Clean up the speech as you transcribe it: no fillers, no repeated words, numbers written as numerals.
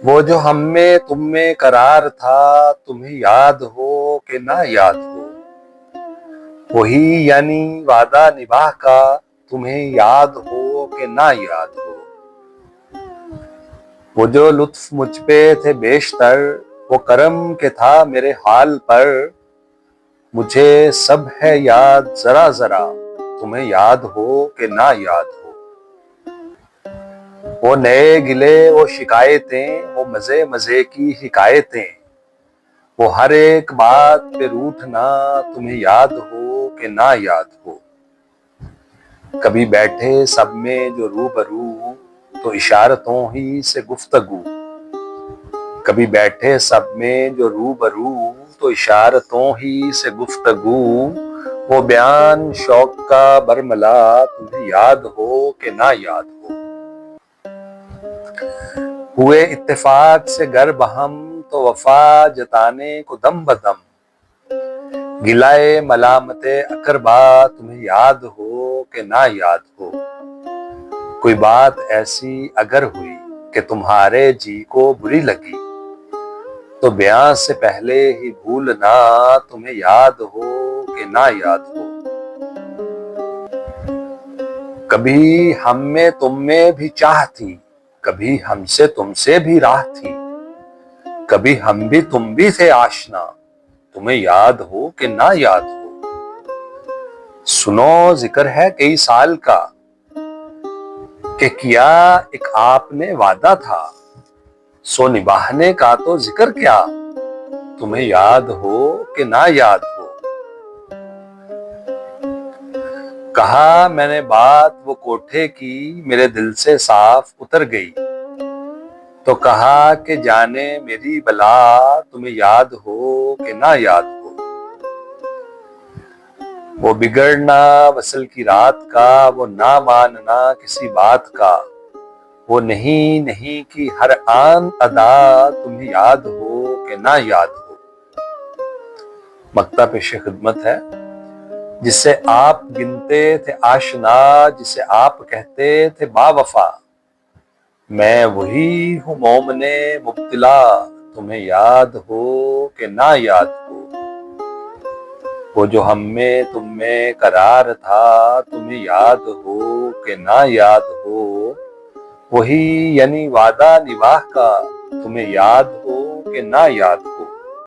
وہ جو ہم میں تم میں قرار تھا، تمہیں یاد ہو کہ نہ یاد ہو، وہی یعنی وعدہ نباہ کا، تمہیں یاد ہو کہ نہ یاد ہو۔ وہ جو لطف مجھ پہ تھے بیشتر، وہ کرم کہ تھا میرے حال پر، مجھے سب ہے یاد ذرا ذرا، تمہیں یاد ہو کہ نہ یاد ہو۔ وہ نئے گلے وہ شکایتیں، وہ مزے مزے کی حکایتیں، وہ ہر ایک بات پہ روٹھنا، تمہیں یاد ہو کہ نہ یاد ہو۔ کبھی بیٹھے سب میں جو روبرو، تو اشارتوں ہی سے گفتگو، کبھی بیٹھے سب میں جو روبرو، تو اشارتوں ہی سے گفتگو، وہ بیان شوق کا برملا، تمہیں یاد ہو کہ نہ یاد ہو۔ ہوئے اتفاق سے گر بہم، تو وفا جتانے کو دم بدم، گلائے ملامت اقربا، تمہیں یاد ہو کہ نہ یاد ہو۔ کوئی بات ایسی اگر ہوئی کہ تمہارے جی کو بری لگی، تو بیان سے پہلے ہی بھولنا، تمہیں یاد ہو کہ نہ یاد ہو۔ کبھی ہم میں تم میں بھی چاہ تھی، کبھی ہم سے تم سے بھی راہ تھی، کبھی ہم بھی تم بھی تھے آشنا، تمہیں یاد ہو کہ نہ یاد ہو۔ سنو ذکر ہے کئی سال کا، کہ کیا ایک آپ نے وعدہ تھا، سو نبھانے کا تو ذکر کیا، تمہیں یاد ہو کہ نہ یاد ہو۔ کہا میں نے بات وہ کوٹھے کی، میرے دل سے صاف اتر گئی، تو کہا کہ جانے میری بلا، تمہیں یاد ہو کہ نہ یاد ہو۔ وہ بگڑنا وصل کی رات کا، وہ نہ ماننا کسی بات کا، وہ نہیں نہیں کی ہر آن ادا، تمہیں یاد ہو کہ نہ یاد ہو۔ مکتب پیش خدمت ہے، جسے آپ گنتے تھے آشنا، جسے آپ کہتے تھے با وفا، میں وہی ہوں مومن مبتلا، تمہیں یاد ہو کہ نہ یاد ہو۔ وہ جو ہم میں تم میں قرار تھا، تمہیں یاد ہو کہ نہ یاد ہو، وہی یعنی وعدہ نباہ کا، تمہیں یاد ہو کہ نہ یاد ہو۔